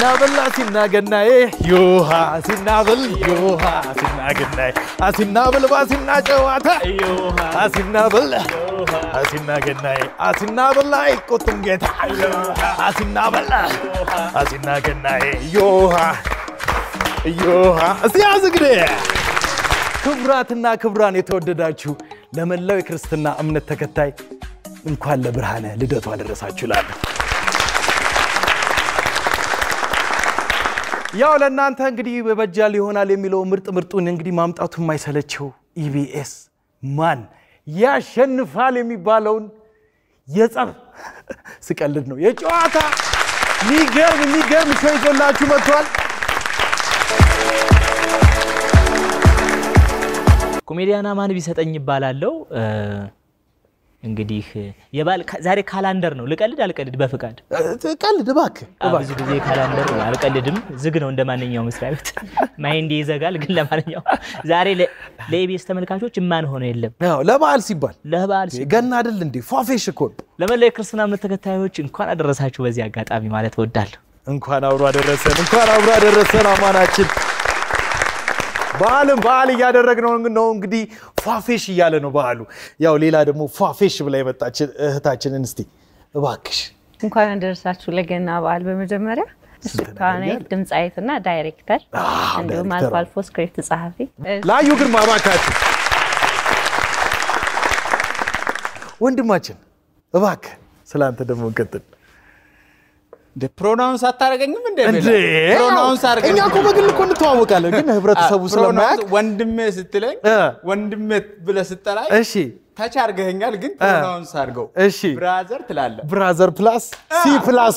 አሲናበል አሲናገናዬ ዮሃ አሲናበል ዮሃ አሲናገናዬ አሲናበል ባሲና ጨዋታ ዮሃ አሲናበል አሲናገናዬ አሲናበል አይቆጡም ጌታ አሲናበል አሲናገናዬ ዮሃ ዮሃ አሲያዝግደ ክብራትና ክብራን የተወደዳችሁ ለመላው የክርስትና እምነት ተከታይ እንኳን ለብርሃነ ልደቱ አደረሳችሁ ላለ ያው ለእናንተ እንግዲህ በበጃል ይሆናል የሚለው ምርጡን እንግዲህ ማምጣቱ የማይሰለቸው ኢቢኤስ ማን ያሸንፋል የሚባለውን የጸብ ስቀልድ ነው የጨዋታ ሚገርም ሾው ይዞላችሁ መጥቷል ኮሜዲያና ማን ቢሰጠኝ ይባላልው እንግዲህ የባል ዛሬ ካላንደር ነው ልቀልድ አልቀልድ በፍቃድ ቀልድ እባክህ ብዙ ጊዜ ካላንደር አልቀልድም ዝግ ነው እንደማንኛው መስሪያ ቤት ማይንዴ ይዘጋል ግን ለማንኛው ዛሬ ለኢቢኤስ ተመልካቾች ማን ሆነ የለም ያው ለበዓል ሲባል ገና አይደል እንዴ ፏፌሽ እኮ ለመላው የክርስትና እምነት ተከታዮች እንኳን አደረሳችሁ በዚህ አጋጣሚ ማለት እወዳለሁ እንኳን አብሮ አደረሰን አማናችን በዓል እያደረግነው ነው እንግዲህ ፏፌሽ እያለ ነው በዓሉ ያው ሌላ ደግሞ ፏፌሽ ብላ የመጣች እህታችንን እስቲ እባክሽ እንኳን አደረሳችሁ ለገና በዓል በመጀመሪያ ስካኔት ድምጻይትና ዳይሬክተር እንዲሁም አልፎ ስክሪፕት ጸሐፊ ላዩ ግርማ እባካችሁ ወንድማችን እባክህ ስላንተ ደግሞ እንቀጥል The pronouns አታረገኝም እንደ pronouns አርገኝ እኛ እኮ በግል እኮ እንተዋወቃለን ግን ህብረተሰቡ ስለማያውቅ ወንድሜ ስትለኝ ወንድሜ ብለህ ስትጠራኝ እሺ ታች አርገኛል ግን pronouns አርገው እሺ ብራዘር ትላለ ብራዘር ፕላስ ሲ ፕላስ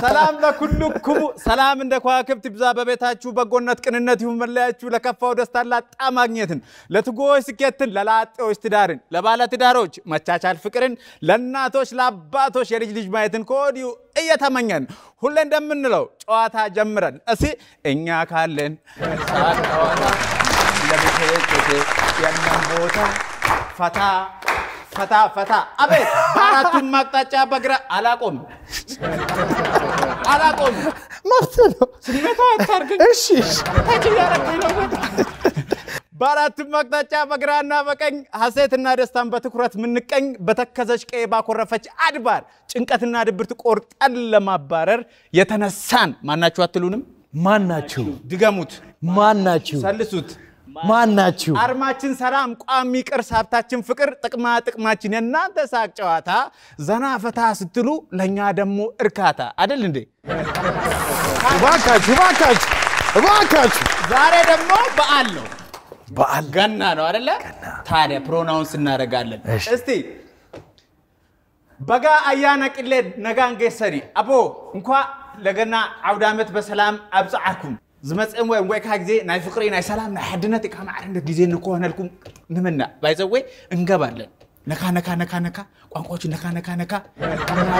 ሰላም ለኩልኩም ሰላም እንደ ኳክብት ይብዛ በቤታችሁ በጎነት ቅንነት ይሁን መለያችሁ ለከፋው ደስታ ላጣ ማግኘትን ለትጎች ስኬትን ለላጤዎች ትዳርን ለባለ ትዳሮች መቻቻል ፍቅርን ለናቶች ለአባቶች የልጅ ማየትን ኮዲው እየተመኘን ሁሌ እንደምንለው ጨዋታ ጀምረን እሺ እኛ ካለን ሳቅ ጨዋታ ለቤተሰብ ያንን ቦታ ፈታ አቤት ባራቱን ማቅጣጫ በግራ አላቆም ማፍተው ስሜታው አታርገኝ እሺ ታጭያረከኝ ነው ባራቱን ማቅጣጫ በግራና በቀኝ ሐሴትና ደስታን በትኩረት ምንቀኝ በተከዘሽ ቀይ ባኮረፈች አድባር ጭንቀትና ድብርት ቆርጠን ለማባረር የተነሳን ማናችሁ አትሉንም ማናችሁ ድገሙት ማናችሁ ሰልሱት ማናችሁ አርማችን ሰላም ቋሚ ቅርስ ሀብታችን ፍቅር ጥቅማችን የናንተ ሳቅ ጨዋታ ዘና ፈታ ስትሉ ለኛ ደግሞ እርካታ አይደል እንዴ እባካችሁ ዛሬ ደግሞ በዓል ነው በዓል ገና ነው አይደለ ታዲያ ፕሮናውንስ እናረጋለን እስቲ በጋ አያና ቅሌ ነጋንገ ሰሪ አቦ እንኳን ለገና አውደ ዓመት በሰላም አብጻአኩም ዝመጽም ወይ ካግዜ ናይ ፍቅሪ ናይ ሰላም ናይ ሓድነት ካማዓርነት ጊዜ ንኮነልኩም ንመና ባይዘወይ እንገባለን ነካ ቋንቋዎች ነካ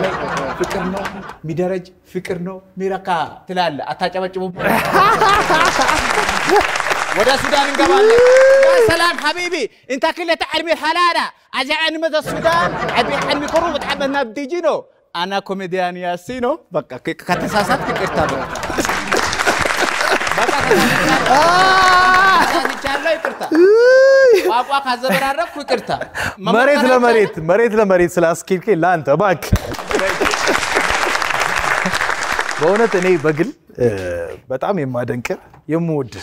ላይ ፍቅር ነው ሚደረጅ ፍቅር ነው ሚራካ ትላለ አታጨበጭቡ ወደ ሱዳን እንገባለን ያ ሰላም حبيبي انت كله تعلم الحلاله اجعن مد السودان ابي حلمي كرو بتحبنا بديجينو انا كوميديان ياسينو بقى كتساسات كقرتا ይቻላል ይቅርታ ቋቋ ካዘበራረኩ ይቅርታ መሬት ለመሬት ስላስኪልከ ላንተ ባክ በእውነት እኔ በግል በጣም የማደንቅ የምወድ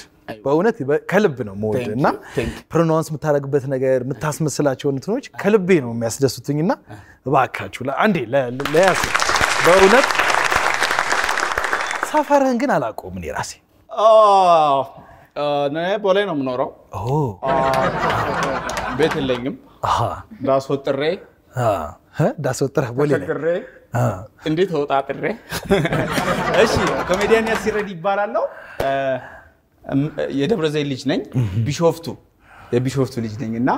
በእውነት ከልብ ነው የምወድና ፕሮናውንስ የምታረግበት ነገር የምታስመስላቸው እንትኖች ከልቤ ነው የሚያስደስቱኝና እባካችሁ አንዴ ለያስ በእውነት ሰፈረን ግን አላቆም እኔ ራሴ ነይ ቦሌ ነው የምኖረው ቤት የለኝም ዳስወጥሬ ቦሌ እንዴት ወጣጥሬ እሺ ኮሜዲያን ያሲረድ ይባላልው የደብረ ዘይት ልጅ ነኝ የቢሾፍቱ ልጅ ነኝና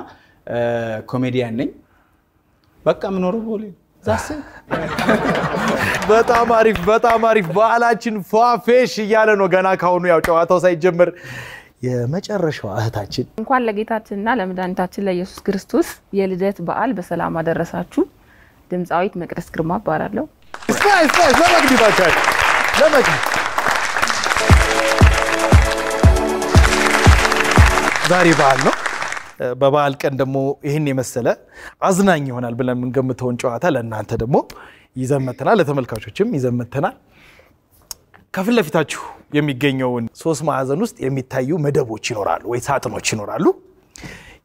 ኮሜዲያን ነኝ በቃ ምኖረው ቦሌ ዛስ በጣም አሪፍ በዓላችን ፏፌሽ እያለ ነው ገና ካሁኑ ያው ጨዋታው ሳይጀምር የመጨረሻው እህታችን እንኳን ለጌታችንና ለመድኃኒታችን ለኢየሱስ ክርስቶስ የልደት በዓል በሰላም አደረሳችሁ ድምጻዊት መቅደስ ግርማ ባራለው ስፓይስ ለመግቢባቻችሁ ዛሬ በዓል ነው በበዓል ቀን ደግሞ ይሄን የመሰለ አዝናኝ ይሆናል ብለን የምንገምተውን ጨዋታ ለእናንተ ደግሞ ይዘን መተናል ለተመልካቾችም ይዘን መተናል ከፊት ለፊታችሁ የሚገኘውን 3 ማዕዘን ውስጥ የሚታዩ መደቦች ይኖራሉ ወይ ሳጥኖች ይኖራሉ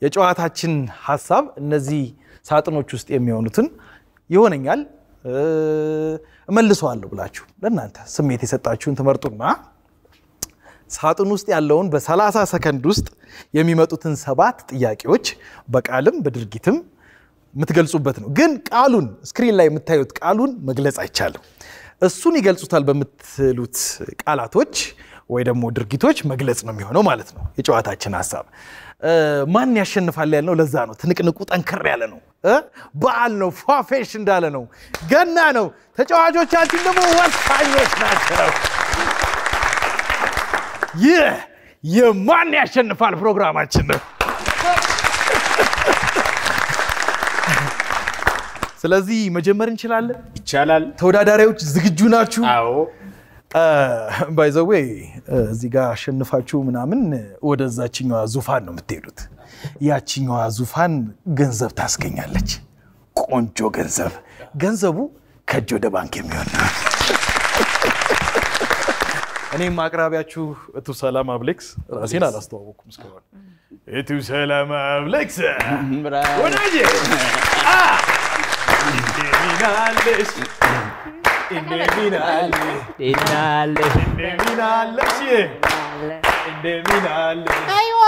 የጨዋታችን ሐሳብ እነዚህ ሳጥኖች ውስጥ የሚሆኑትን ይሆነኛል እመልሰዋለሁ ብላችሁ ለእናንተ ስሜት የሰጣችሁን ተመርጡና ሳጥን ውስጥ ያለውን በ30 ሰከንድ ውስጥ የሚመጡትን 7 ጥያቄዎች በቃልም በድርጊትም የምትገልጹበት ነው ግን ቃሉን ስክሪን ላይ የምታዩት ቃሉን መግለጽ አይቻልም እሱን ይገልጹታል በምትሉት ቃላቶች ወይ ደግሞ ድርጊቶች መግለጽ ነው የሚሆነው ማለት ነው የጨዋታችን ሐሳብ ማን ያሸንፋል ያለው ለዛ ነው ትንቅንቁ ጠንከር ያለ ነው በዓል ነው ፏፌሽ እንዳለ ነው ገና ነው ተጫዋቾቻችን ደግሞ ወሳኞች ናቸው የማን ያሸንፋል ፕሮግራማችን ነው ስለዚህ መጀመር እንችላለን ይቻላል ተወዳዳሪዎች ዝግጁ ናችሁ አዎ ባይ ዘ ዌይ እዚህ ጋር አሸንፋችሁ ምናምን ወደዛችኛዋ ዙፋን ነው የምትሄዱት ያችኛዋ ዙፋን ገንዘብ ታስገኛለች ቆንጆ ገንዘቡ ከእጅ ወደ ባንክ የሚሆን ነው እኔም አቅራቢያችሁ እቱ ሰላም አብሌክስ ራሴን አላስተዋወቅኩም እስካሁን እቱ ሰላም አብሌክስ ወዳጄ አይዋ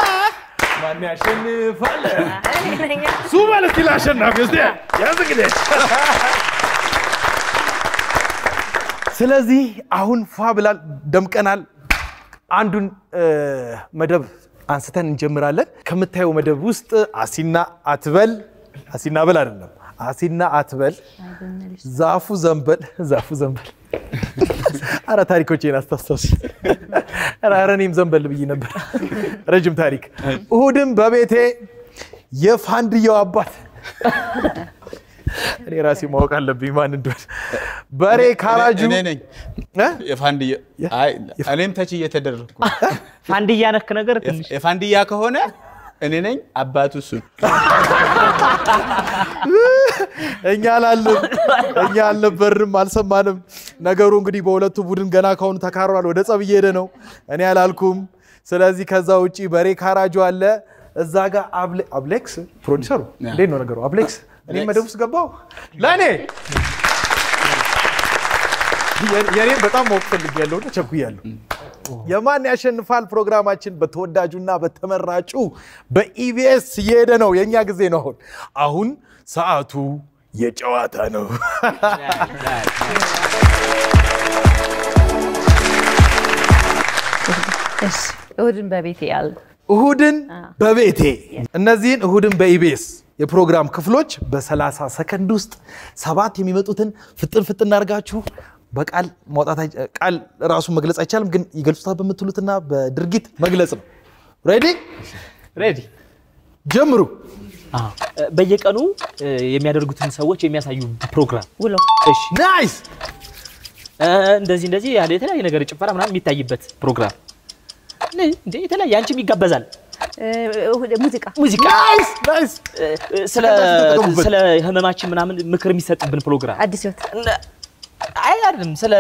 ማን ያሸንፋል ሱባል እስቲ ላሸናፊ እስቲ ያዝ እንግዲህ ስለዚህ አሁን ፏ ብላል ደምቀናል አንዱን መደብ አንስተን እንጀምራለን ከምታየው መደብ ውስጥ አሲና አትበል አይደለም አሲና አትበል ዛፉ ዘንበል አረ ታሪኮቼን አስተስተስ አረኔም ዘንበል ብዬ ነበር ረጅም ታሪክ እሁድም በቤቴ የፋንድየው አባት እኔ ራሴ ማወቅ አለብኝ ማን እንደሆነ በሬ ካራጁ እኔ ነኝ የፋንድያ አይ እኔም ተች እየተደረኩ ፋንድያ ነክ ነገር ትንሽ የፋንድያ ከሆነ እኔ ነኝ አባቱ እሱ እኛ አልነበርንም አልሰማንም ነገሩ እንግዲህ በሁለቱ ቡድን ገና ካሁን ተካሯል ወደ ጸብ እየሄደ ነው እኔ አላልኩም ስለዚህ ከዛ ውጪ በሬ ካራጁ አለ እዛ ጋር አብሌክስ ፕሮዲዩሰሩ እንዴት ነው ነገሩ አብሌክስ እኔ መደብስ ገባው ለኔ የኔ በጣም ወቅፈልግ ያለው ተቸኩያለሁ የማን ያሸንፋል ፕሮግራማችን በተወዳጁና በተመራጩ በኢቢኤስ እየሄደ ነው የኛ ጊዜ ነው አሁን ሰዓቱ የጨዋታ ነው እሁድን በቤቴ ያለ እሁድን በቤቴ እነዚህን እሁድን በኢቢኤስ የፕሮግራም ክፍሎች በ30 ሰከንድ ውስጥ 7 የሚመጡትን ፍጥን አርጋችሁ በቃል ማውጣት ቃል ራሱ መግለጽ አይቻልም ግን ይገልጹታል በመትሉትና በድርጊት መግለጽ ነው ሬዲ ጀምሩ በየቀኑ የሚያደርጉትን ሰዎች የሚያሳዩ ፕሮግራም ውሎ እሺ ናይስ እንደዚህ ያለ የተለያየ ነገር ጭፈራ ምናምን የሚታይበት ፕሮግራም እንዴ የተለያየ አንቺም ይጋበዛል ሙዚቃ ናይስ ስለ ህመማችን ምናምን ምክር የሚሰጥብን ፕሮግራም አዲስ ህይወት አይደለም ስለ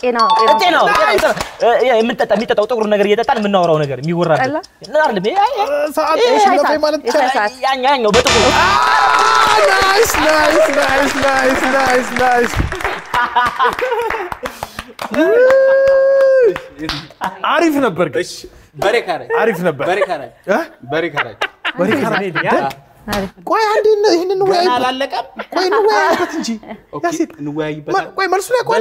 ጤናው የሚጠጣው ጥቁር ነገር እየጠጣን የምናወራው ነገር የሚወራበት አይደለም ሰዓት ነው ማለት ያኛው በጥቁር ናይስ አሪፍ ነበር እሺ በሬካራ አሪፍ ነበር በሬካራ ቆይ አንዴ ይሄንን ነው ወይ አላለቀም ቆይ ነው ወይበት እንጂ ያሲት እንወያይበት ቆይ መልሱ ላይ ቆይ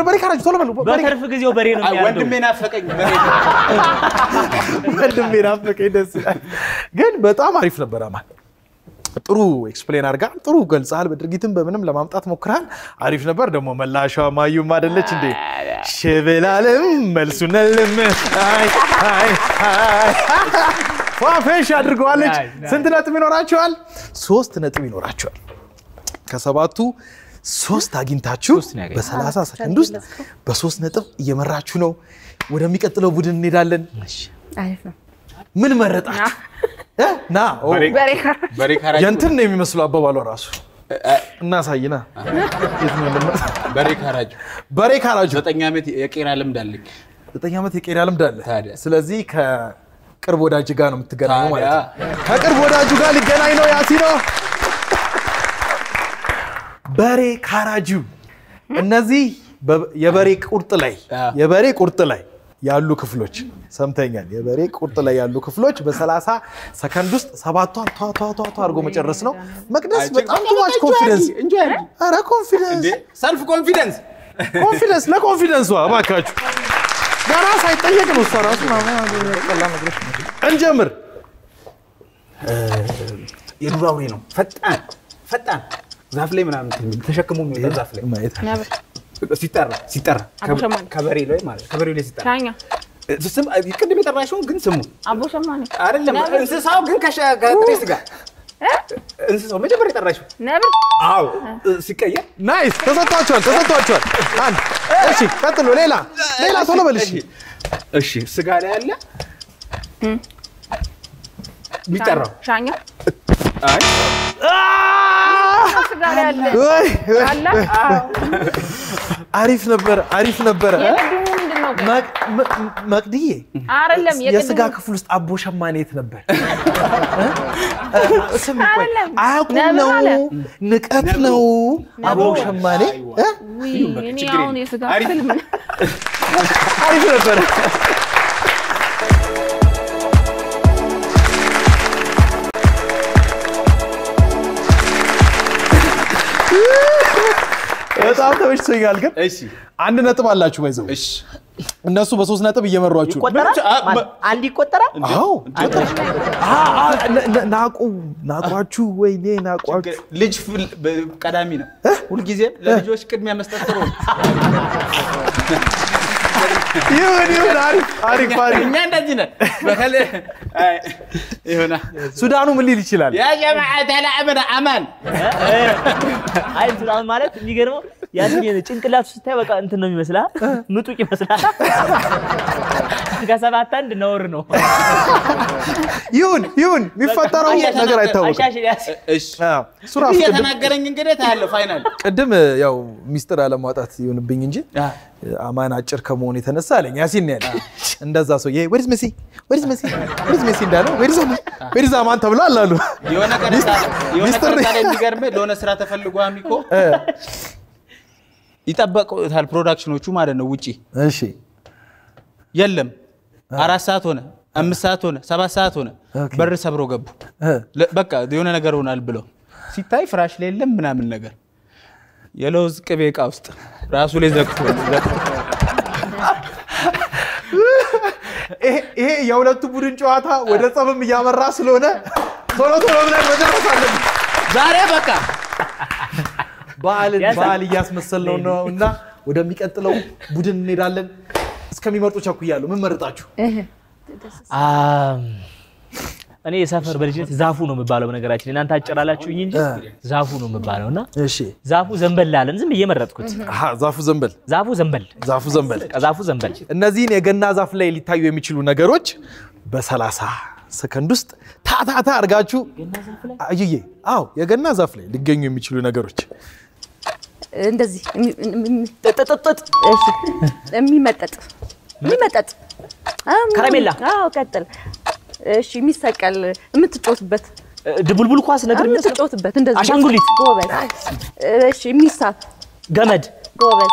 በሬካራጅ ቶሎ በሉ በተርፍ ጊዜው በሬ ነው የሚያደርገው ወንድሜ ናፈቀኝ ደስ ግን በጣም አሪፍ ነበር አማን ጥሩ ኤክስፕሌን አድርጋል ጥሩ ገልጻል በድርጊትም በምንም ለማምጣት ሞክራል አሪፍ ነበር ደግሞ መላሻው ማዩም አይደለች እንዴ ሸበላለም መልሱነልም አይ ፏፌሽ አድርገዋለች ስንት ነጥብ ይኖራቸዋል 3 ነጥብ ይኖራቸዋል ከሰባቱ 3 አግኝታችሁ በ30 ሰከንድ ውስጥ በ3 ነጥብ እየመራችሁ ነው ወደሚቀጥለው ቡድን እንሄዳለን አሪፍ ነው ምን መረጣችሁ? ና በሬ ካራጁ የእንትን ነው የሚመስለው አባባሉ ራሱ እናሳይና በሬ ካራጁ 9 ዓመት የቄራ ልምድ አለኝ 9 ዓመት የቄራ ልምድ አለ ታዲያ ስለዚህ ከቅርብ ወዳጅ ጋር ነው የምትገናኘው ማለት ነው ከቅርብ ወዳጁ ጋር ሊገናኝ ነው ያሲኖ በሬ ካራጁ እነዚህ የበሬ ቁርጥ ላይ ያሉ ክፍሎች ሰምተኛል የበሬ ቁርጥ ላይ ያሉ ክፍሎች በ30 ሰከንድ ውስጥ ሰባቷን ቷ አርጎ መጨረስ ነው መቅደስ በጣም ትዋች ኮንፊደንስ አረ ኮንፊደንስ ሰልፍ ኮንፊደንስ ለኮንፊደንስ አባካችሁ ገና ሳይጠየቅ ነው ራሱ እንጀምር የዱር አውሬ ነው ፈጣን ዛፍ ላይ ምናምን ተሸክሞ የሚወጣ ዛፍ ላይ ሲጠራ ከበሬ ላይ ማለት ከበሬ ላይ ሲጠራ ሻኛ ስም ቅድም የጠራሽው ግን ስሙ አቦ ሸማኔ አይደለም እንስሳው ግን ከጥሬስ ጋር እንስሳው መጀመሪያ የጠራሽው ነብር አዎ ሲቀየር ናይስ ተሰጥቷቸዋል አንድ እሺ ቀጥሎ ሌላ ቶሎ በልሽ እሺ ስጋ ላይ ያለ የሚጠራው ሻኛ አይ ስጋ ላይ ያለ አላ አሪፍ ነበር መቅድዬ አይደለም የስጋ ክፍል ውስጥ አቦ ሸማኔት ነበር ስም ቆይ አያውቁም ነው ንቀት ነው አቦ ሸማኔ እኔ አሁን የስጋ ክፍል ምን አሪፍ ነበር በጣም ተመችቶኛል ግን እሺ አንድ ነጥብ አላችሁ ባይዘው እሺ እነሱ በ3 ነጥብ እየመሯችሁ አንድ ይቆጠራል አዎ ናቋችሁ ወይኔ ናቋችሁ ልጅ ቀዳሚ ነው ሁሉ ጊዜ ለልጆች ቅድሚያ መስጠት ጥሩ ነው ይሁን አሪፍ እኛ እንደዚህ ነን በከለ ይሁና ሱዳኑ ምን ሊል ይችላል ያ ጀማዓ ተላዕበና አማን አይ ሱዳን ማለት የሚገርመው ያሲን ጭንቅላቱ ስታይ በቃ እንትን ነው የሚመስላ ምጡቅ ይመስላል ከሰባት አንድ ነውር ነው ይሁን የሚፈጠረው ነገር አይታወቅም እሺ ሱራፍ የተናገረኝ እንግዲህ ታያለው ፋይናል ቅድም ያው ሚስጥር አለማውጣት ይሁንብኝ እንጂ አማን አጭር ከመሆኑ የተነሳ አለኝ ያሲን ያለ እንደዛ ሰው ወዲስ መሲ እንዳለው ወዲስ አማን ተብሏል አሉ የሆነ ቀን የሚገርም ለሆነ ስራ ተፈልጎ አሚኮ ይጠበቁታል ፕሮዳክሽኖቹ ማለት ነው ውጪ እሺ የለም 4 ሰዓት ሆነ 5 ሰዓት ሆነ 7 ሰዓት ሆነ በር ሰብሮ ገቡ በቃ የሆነ ነገር ሆናል ብለው ሲታይ ፍራሽ ላይ የለም ምናምን ነገር የለውዝ ቅቤ ዕቃ ውስጥ ራሱ ላይ ዘግቶ ይሄ የሁለቱ ቡድን ጨዋታ ወደ ጸብም እያመራ ስለሆነ ቶሎ ብለን መጨረስ አለብን ዛሬ በቃ በዓል እያስመሰልነው ነውና ወደሚቀጥለው ቡድን እንሄዳለን እስከሚመርጡ ቸኩያለሁ ምን መረጣችሁ እኔ የሰፈር በልጅነት ዛፉ ነው የሚባለው ነገራችን እናንተ አጨራላችሁኝ እንጂ ዛፉ ነው የሚባለውና እሺ ዛፉ ዘንበል አለን ዝም እየመረጥኩት ዛፉ ዘንበል እነዚህን የገና ዛፍ ላይ ሊታዩ የሚችሉ ነገሮች በ30 ሰከንድ ውስጥ ታታታ አርጋችሁ አየዬ አው የገና ዛፍ ላይ ሊገኙ የሚችሉ ነገሮች እንደዚህ እሺ የሚመጠጥ ከረሜላ አው ቀጥል እሺ የሚሰቀል የምትጮትበት ድቡልቡል ኳስ ነገር የምትጮትበት እንደዚህ አሻንጉሊት ጎበዝ እሺ የሚሳብ ገመድ ጎበዝ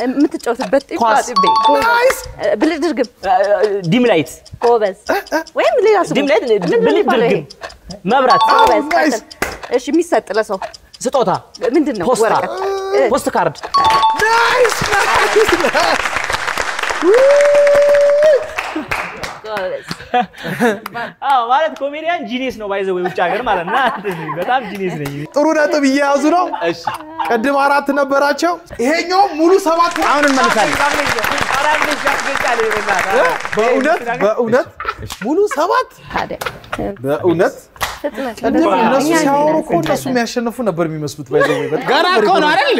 የምትጮትበት ኳስ ናይስ ብልድርግም ዲም ላይት ጎበዝ ወይም ሌላ ሰው ዲም ላይት ብልድርግም መብራት ጎበዝ እሺ የሚሰጥ ለሰው ስጦታ ምንድነው ወረቀት ፖስት ካርድ ናይስ ማለት ኮሜዲያን ጂኒየስ ነው ባይዘው ውጭ ሀገር ማለትና በጣም ጂኒየስ ነኝ ጥሩ ነጥብ እየያዙ ነው እሺ ቀድም 4 ነበራቸው ይሄኛው ሙሉ 7 አሁን እንመልሳለን በእውነት ሙሉ 7 በእውነት እነሱ ሲያወሩ እኮ እነሱ የሚያሸንፉ ነበር የሚመስሉት ባይዘው በጣም ገና እኮ ነው አይደል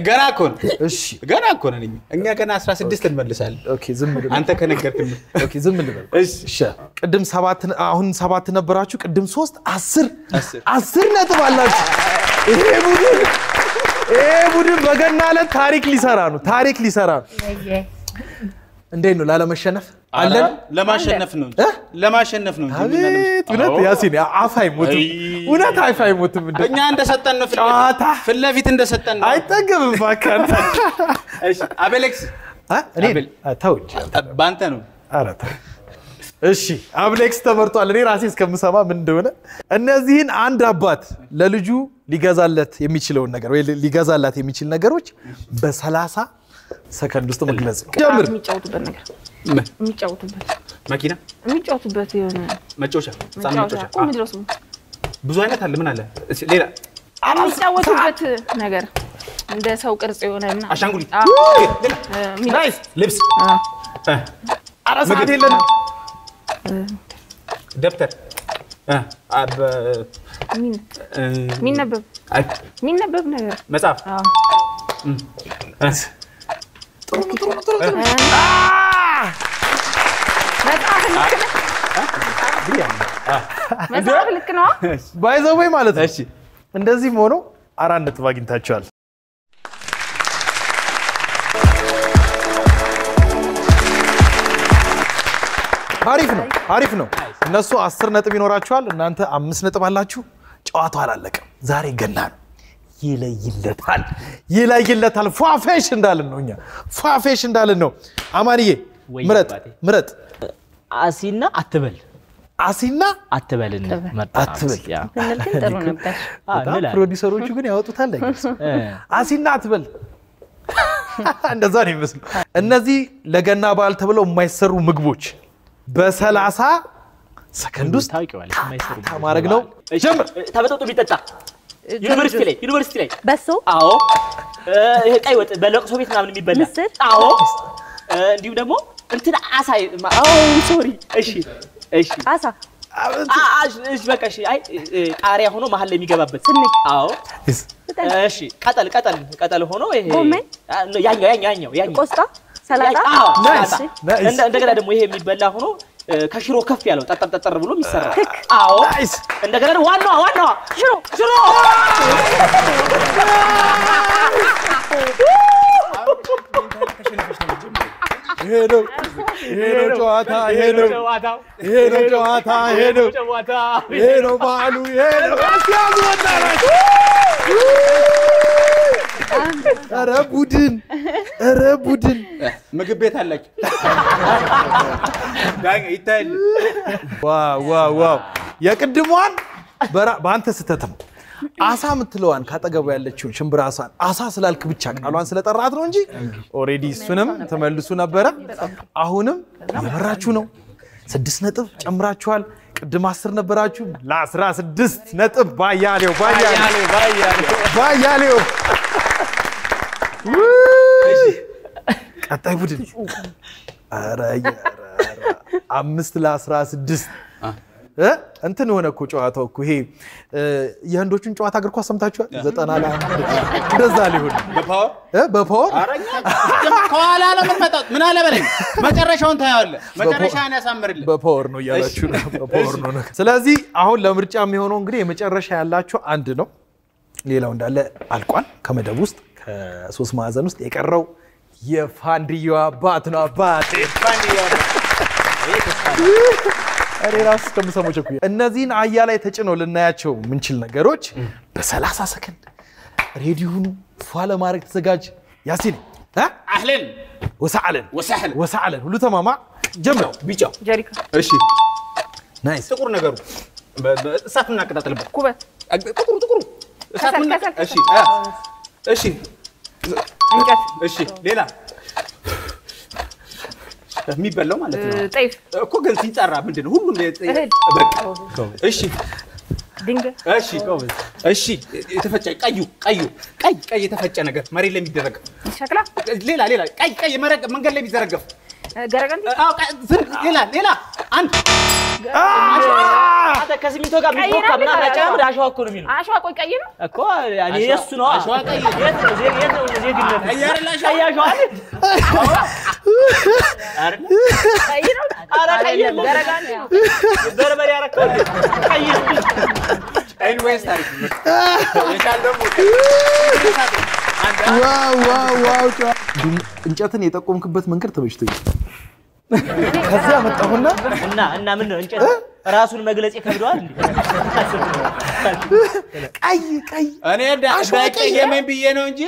ገና እኮ ነው እሺ ገና እኮ ነው እኛ ገና 16 እንመልሳለን ኦኬ ዝም ብለህ አንተ ከነገርክኝ ኦኬ ዝም ብለህ እሺ ቅድም 7 አሁን 7 ነበራችሁ ቅድም 3 10 ነጥብ አላችሁ ይሄ ቡድን በገና ዕለት ታሪክ ሊሰራ ነው እንዴት ነው ላለመሸነፍ አለን ለማሸነፍ ነው እንጂ እውነት ያሲን አፋይ ሞት እውነት አፋይ ሞት እኛ እንደሰጠን ነው ፍለፊት እንደሰጠን ነው አይጠገብም ባካን እሺ አቤሌክስ እኔ ታውጭ ባንተ ነው አራታ እሺ አቤሌክስ ተመርጧል እኔ ራሴ እስከምሰማ ምን እንደሆነ እነዚህን አንድ አባት ለልጁ ሊገዛለት የሚችለው ነገር ወይ ሊገዛላት የሚችል ነገሮች በ30 ሰከንድ ውስጥ መግለጽ ነው ጀምር የሚጫወቱበት ነገር የሚጫወቱበት መኪና የሚጫወቱበት የሆነ መጫወቻ ምንድነው ብዙ አይነት አለ ምን አለ ሌላ የሚጫወቱበት ነገር እንደ ሰው ቅርጽ የሆነና አሻንጉሊት ናይስ ልብስ አራሳት የለን ደብተር ሚነበብ ነገር መጽሐፍ መጽሐፍ ልክ ነው ባይዘው ወይ ማለት ነው እሺ እንደዚህም ሆኖ 4 ነጥብ አግኝታችኋል አሪፍ ነው እነሱ 10 ነጥብ ይኖራቸዋል እናንተ 5 ነጥብ አላችሁ ጨዋታው አላለቀም ዛሬ ገና ነው ይለይለታል ፏፌሽ እንዳልን ነው እኛ ፏፌሽ እንዳልን ነው አማንዬ ምረጥ አሲና አትበል አትበል ያ እንልከን ጥሩ ነበር ፕሮዲዩሰሮቹ ግን ያወጡታል አሲና አትበል እንደዛ ነው የሚመስለው እነዚህ ለገና በዓል ተብለው የማይሰሩ ምግቦች በ30 ሰከንድ ውስጥ ታማረግ ነው ጀምር ተበጠጡ ቢጠጣ ዩኒቨርሲቲ ላይ በሶ አዎ ይሄ ቀይ ወጥ በለቅሶ ቤት ምናምን የሚበላ አዎ እንዲሁ ደግሞ እንትን አሳ ሶሪ እሺ አሳ እሺ በቃ እሺ አይ ቃሪያ ሆኖ መሃል ላይ የሚገባበት ስንቅ አዎ እሺ ቀጠል ሆኖ ይሄ ያኛው ቆስጣ ሰላጣ እንደገና ደግሞ ይሄ የሚበላ ሆኖ ከሽሮ ከፍ ያለው ጠጠር ብሎ የሚሰራ አዎ እንደገና ዋናዋ ሽሮ ይሄ ነው ጨዋታ ይሄ ነው በዓሉ ይሄ ነው አስያዙ ወጣራችሁ ኧረ ቡድን ምግብ ቤት አላችሁ ዳኛ ይታያል ዋው የቅድሟን በአንተ ስተት ነው አሳ ምትለዋን ካጠገቡ ያለችው ሽምብራ አሳ ስላልክ ብቻ ቃሏን ስለጠራት ነው እንጂ ኦሬዲ እሱንም ተመልሱ ነበረ አሁንም የበራችሁ ነው 6 ነጥብ ጨምራችኋል ቅድም 10 ነበራችሁ ለ16 ነጥብ ባያሌው ቀጣይ ቡድን ኧረ 5 ለ16 እንትን ሆነ እኮ ጨዋታው እኮ ይሄ የህንዶቹን ጨዋታ እግር ኳስ ሰምታችኋል 90 ለ1 እንደዛ ሊሆን በፓወር አረኛ ከኋላ ለመጣጥ ምን አለ በለኝ መጨረሻውን ታያለህ መጨረሻን ያሳምርልህ በፓወር ነው ያላችሁ በፓወር ነው ስለዚህ አሁን ለምርጫ የሚሆነው እንግዲህ የመጨረሻ ያላችሁ አንድ ነው ሌላው እንዳለ አልቋል ከመደብ ውስጥ ከ3 ማዕዘን ውስጥ የቀረው የፋንዲዮ አባት ነው እኔ ራስ ከመሰሞች እኮ እነዚህን አያ ላይ ተጭነው ልናያቸው ምንችል ነገሮች በ30 ሰከንድ ሬዲ ሁኑ ፏለ ማድረግ ተዘጋጅ ያሲን አህለን ወሰዓለን ሁሉ ተማማ ጀምር ቢጫው ጀሪካ እሺ ናይስ ጥቁር ነገሩ እሳት እናቀጣጥልበት ኩበት ጥቁሩ እሳት እሺ እንጨት እሺ ሌላ የሚበላው ማለት ነው ጤፍ እኮ ግን ሲጠራ ምንድነው ሁሉም በቃ እሺ ድንጋይ እሺ የተፈጨ ቀይ የተፈጨ ነገር መሬት ላይ የሚደረግ ሸክላ ሌላ ቀይ መረቅ መንገድ ላይ የሚዘረገፍ ገረገንቲ ሌላ አንድ ከሲሚንቶ ጋር የሚቦካ ምናምን አጫም አሸዋ እኮ ነው የሚለው አሸዋ ቆይ ቀይ ነው እኮ ያኔ እሱ ነው አሸዋ ቀይ የት ነው ዜግነት አያርላ ቀይ አሸዋ አይደል ቀይ ነው ኧረ ቀይ ነው ደረጋን በርበሬ ያረከው ቀይ ኤንዌይስ ታሪክ የቻለው ዋው እንጨትን የጠቆምክበት መንገድ ተበጅቶኝ ከዛ መጣሁና እና ምን ነው እንጨት ራሱን መግለጽ ይከብደዋል እንዴ ቀይ እኔ እንዳይቀየመኝ ብዬ ነው እንጂ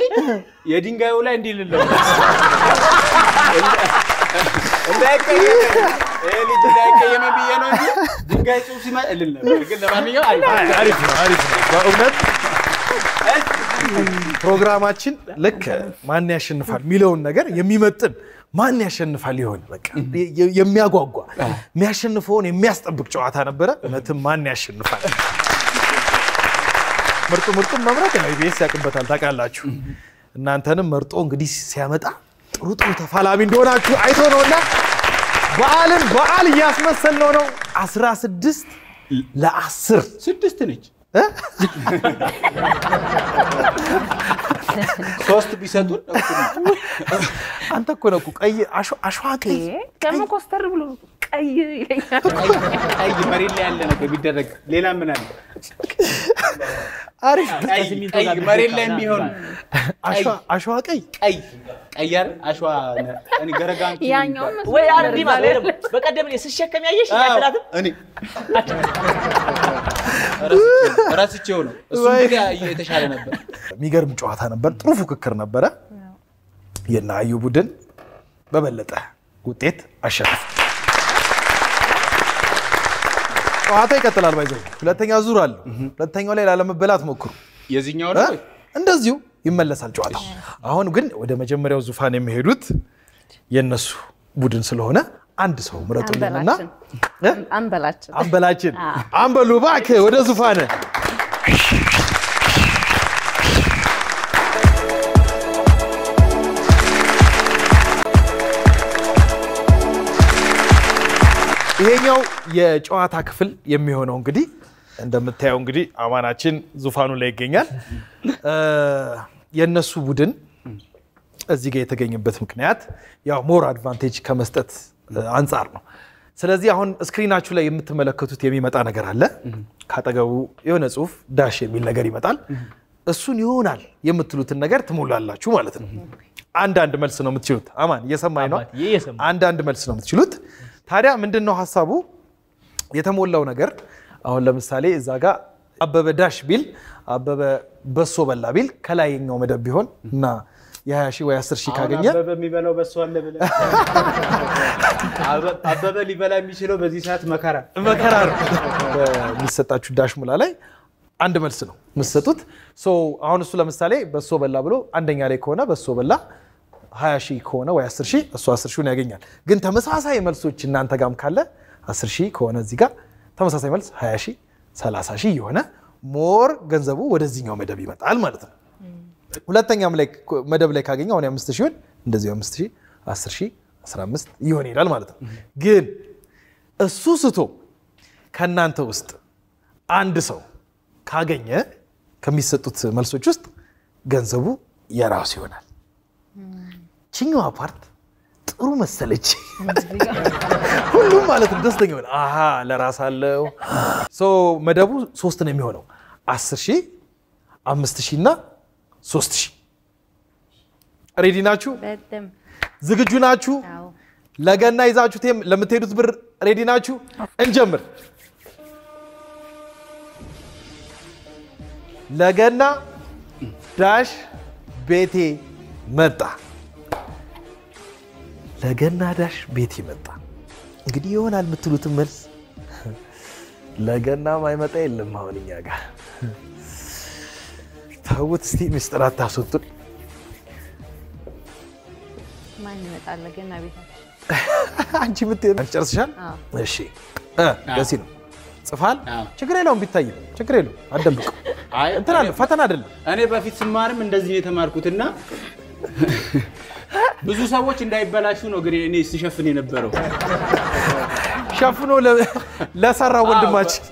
የድንጋዩ ላይ እንዲልለው እንዳይቀየመኝ ልጅ እንዳይቀየመኝ ብዬ ነው እንጂ ድንጋይ ጽሑፍ ሲመጣ እልል ነበር ግን ለማንኛውም አሪፍ ነው በእውነት ፕሮግራማችን ልክ ማን ያሸንፋል ሚለውን ነገር የሚመጥን ማን ያሸንፋል ይሆን በቃ የሚያጓጓ የሚያሸንፈውን የሚያስጠብቅ ጨዋታ ነበረ እነትም ማን ያሸንፋል ምርጡ መምረጥ ነው ኢቢኤስ ያቀበታል ታውቃላችሁ እናንተንም መርጦ እንግዲህ ሲያመጣ ጥሩ ተፋላሚ እንደሆናችሁ አይቶ ነውና በዓል እያስመሰልነው ነው 16 ለ10 6 ነች ሶስት ቢሰጡን አንተ እኮ ነው ቀይ አሸዋ ቀይ ደግሞ ኮስተር ብሎ ቀይ ይለኛል ቀይ መሬት ላይ ያለ ነገር ቢደረግ ሌላ ምን አለ አሪፍ ቀይ መሬት ላይ የሚሆን አሸዋ ቀይ ቀያር አሸዋ እኔ ገረጋን ያኛው ወይ አንዲ ማለት በቀደም ነው ሲሸከም ያየሽ ያጥራት እኔ ራስቸው ነው እሱ ግን የተሻለ ነበር የሚገርም ጨዋታ ነበር ጥሩ ፉክክር ነበረ የናዩ ቡድን በበለጠ ውጤት አሸነፈ ጨዋታ ይቀጥላል ባይዘው ሁለተኛ ዙር አለ ሁለተኛው ላይ ላለመበላት ሞክሩ የዚህኛው ነው እንደዚሁ ይመለሳል ጨዋታው አሁን ግን ወደ መጀመሪያው ዙፋን የሚሄዱት የነሱ ቡድን ስለሆነ አንድ ሰው ምረጡልኝና አንበላችን አንበሉ እባክህ ወደ ዙፋን ይሄኛው የጨዋታ ክፍል የሚሆነው እንግዲህ እንደምታየው እንግዲህ አማናችን ዙፋኑ ላይ ይገኛል የነሱ ቡድን እዚህ ጋር የተገኘበት ምክንያት ያው ሞር አድቫንቴጅ ከመስጠት አንፃር ነው ስለዚህ አሁን ስክሪናችሁ ላይ የምትመለከቱት የሚመጣ ነገር አለ ካጠገቡ የሆነ ጽሁፍ ዳሽ የሚል ነገር ይመጣል እሱን ይሆናል የምትሉትን ነገር ትሞላላችሁ ማለት ነው አንድ መልስ ነው የምትችሉት አማን እየሰማኝ ነው አንድ መልስ ነው የምትችሉት ታዲያ ምንድነው ሐሳቡ የተሞላው ነገር አሁን ለምሳሌ እዛ ጋር አበበ ዳሽ ቢል አበበ በሶ በላ ቢል ከላይኛው መደብ ቢሆን እና የ20 ወይ 10 ካገኘ አበበ የሚበላው በሶ አለ ብለ አበበ ሊበላ የሚችለው በዚህ ሰዓት መከራ ነው በሚሰጣችሁ ዳሽ ሙላ ላይ አንድ መልስ ነው መስጠቱት ሶ አሁን እሱ ለምሳሌ በሶ በላ ብሎ አንደኛ ላይ ከሆነ በሶ በላ 20 ከሆነ ወይ 10 እሱ 10 ያገኛል ግን ተመሳሳይ መልሶች እናንተ ጋም ካለ 10 ከሆነ እዚህ ጋር ተመሳሳይ መልስ 20 30 የሆነ ሞር ገንዘቡ ወደዚህኛው መደብ ይመጣል ማለት ነው ሁለተኛም ላይ መደብ ላይ ካገኘ አሁን 5000 እንደዚህ 5000 10000 15 ይሆናል ማለት ነው ግን እሱ ስቶ ከናንተ ውስጥ አንድ ሰው ካገኘ ከሚሰጡት መልሶች ውስጥ ገንዘቡ የራሱ ይሆናል ቺኛው ፓርት ጥሩ መሰለች ሁሉም ማለት ደስተኛ ሆነ አሃ ለራስ አለው ሶ መደቡ 3 ነው የሚሆነው 10000 5000 እና 3000 ሬዲ ናችሁ ዝግጁ ናችሁ ለገና ይዛችሁ ለምትሄዱት ብር ሬዲ ናችሁ እንጀምር ለገና ዳሽ ቤቴ መጣ ለገና ዳሽ ቤቴ መጣ እንግዲህ ይሆናል የምትሉት መልስ ለገና ማይመጣ የለም አሁንኛ ጋር ታውት እስቲ ምስጥራት ታስወጡን ማን ይመጣል ለገና ቤታችን አንቺ ምትሄድ አንጨርስሻል እሺ ደስ ነው ጽፋል ችግር የለውም ቢታይ ችግር የለውም አደምቁ እንትና ፈተና አይደለም እኔ በፊት ስማርም እንደዚህ ነው የተማርኩትና ብዙ ሰዎች እንዳይበላሹ ነው ግን እኔ ሲሸፍን የነበረው ሸፍኖ ለሰራ ወንድማችን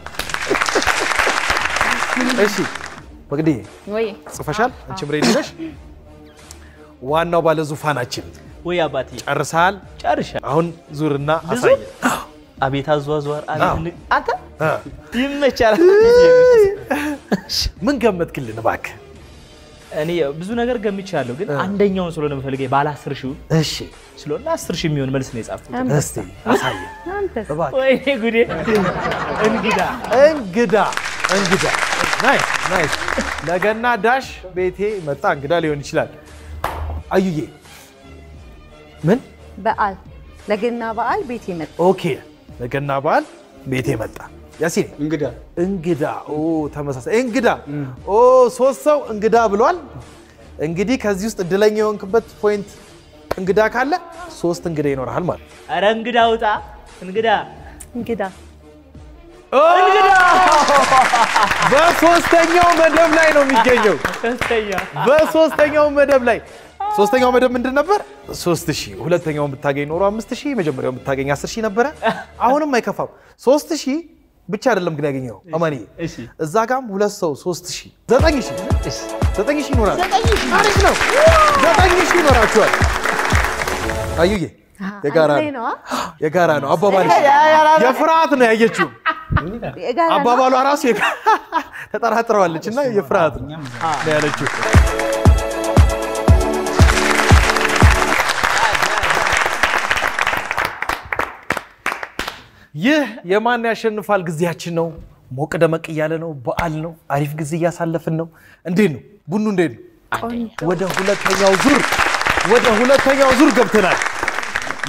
እሺ በግዲ ወይ ጽፈሻል አንቺም ሬዲ ነሽ ዋናው ባለ ዙፋናችን ወይ አባቴ ጨርሳል ጨርሻ አሁን ዙርና አሳየ አቤት አዟዟር አቤት አንተ ይመቻል ምን ገመትክልን ባክ እኔ ብዙ ነገር ገምቻለሁ ግን አንደኛውን ስለሆነ የምፈልገው ባለ 10 ሺው እሺ ስለሆነ 10 ሺህ የሚሆን መልስ ነው የጻፍኩት እስቲ አሳየ ባክ ወይ ጉዴ እንግዳ ናይስ ለገና ዳሽ ቤቴ መጣ እንግዳ ሊሆን ይችላል አዩዬ ምን በዓል ለገና በዓል ቤቴ መጣ ኦኬ ለገና በዓል ቤቴ መጣ ያሲን እንግዳ ኦ ተመሳሳይ እንግዳ ኦ ሶስት ሰው እንግዳ ብሏል እንግዲህ ከዚህ ውስጥ እድለኛ የሆንክበት ፖይንት እንግዳ ካለ ሶስት እንግዳ ይኖርሃል ማለት አረ እንግዳ ውጣ እንግዳ በሶስተኛው መደብ ላይ ነው የሚገኘው በሶስተኛው መደብ ላይ ሶስተኛው መደብ ምንድን ነበር 3000 ሁለተኛው ብታገኝ ኖሮ 5000 መጀመሪያው ብታገኝ 10000 ነበር አሁንም አይከፋም 3000 ብቻ አይደለም ግን ያገኘው አማኒ እዛ ጋም ሁለት ሰው 3000 9000 ይኖራል አሪፍ ነው 9000 ይኖራችኋል አዩዬ የጋራ ነው አባባል የፍርሃት ነው ያየችው አባባሏ ራሱ ተጠራጥረዋለችና የፍርሃት ነው ያለችው ይህ የማን ያሸንፋል ጊዜያችን ነው ሞቅ ደመቅ እያለ ነው በዓል ነው አሪፍ ጊዜ እያሳለፍን ነው እንዴት ነው ቡኑ እንዴት ነው ወደ ሁለተኛው ዙር ገብተናል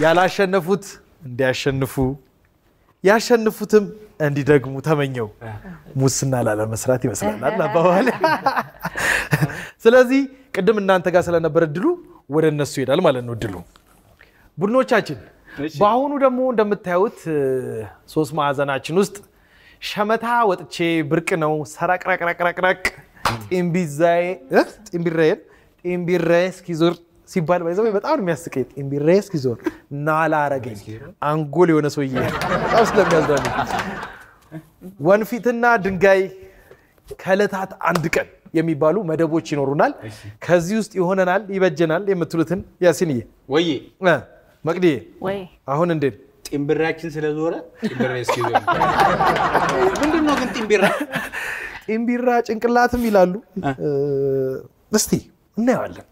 ያላሸነፉት እንዲያሸንፉ ያሸንፉትም እንዲደግሙ ተመኘው ሙስና ላለመስራት ይመስላል አባባል ስለዚህ ቅድም እናንተ ጋር ስለነበር ድሉ ወደ እነሱ ይሄዳል ማለት ነው ድሉ ቡድኖቻችን ባሁኑ ደግሞ እንደምታዩት ሶስት ማዕዘናችን ውስጥ ሸመታ ወጥቼ ብርቅ ነው ሰራቅራቅራቅራቅ ጢምቢራዬ እስኪዞር ሲባል ባይዘው በጣም የሚያስቀኝ ጢምቢራዬ እስኪዞር ናላረገኝ አንጎል የሆነ ሰውዬ በጣም ስለሚያዝዳኝ ወንፊትና ድንጋይ ከለታት አንድ ቀን የሚባሉ መደቦች ይኖሩናል ከዚህ ውስጥ ይሆነናል ይበጀናል የምትሉትን ያሲንዬ ወይ መቅዲዬ ወይ አሁን እንዴት ጢምብራችን ስለዞረ ጢምብራዬ እስኪዞር ምንድነው ግን ጢምቢራ ጭንቅላትም ይላሉ እስቲ እናያለን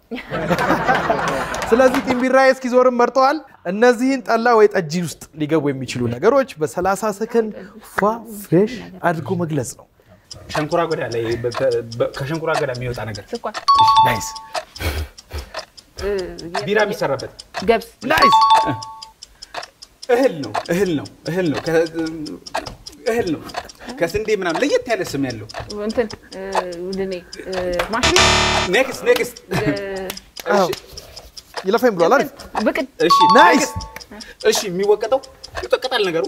ስለዚህ ጢምቢራዬ እስኪዞርም መርጠዋል እነዚህን ጠላ ወይ ጠጅ ውስጥ ሊገቡ የሚችሉ ነገሮች በ30 ሰከንድ ፍሬሽ አድርጎ መግለጽ ነው ሸንኮራ አገዳ ላይ ከሸንኮራ አገዳ የሚወጣ ነገር ናይስ ቢራ የሚሰራበት ገብስ ናይስ እህል ነው ከስንዴ ምናምን ለየት ያለ ስም ያለው እንትን ለኔ ማሽን ኔክስት ይለፈኝ ብሏል አይደል ብቅል እሺ ናይስ እሺ የሚወቀጠው ይጠቀጣል ነገሩ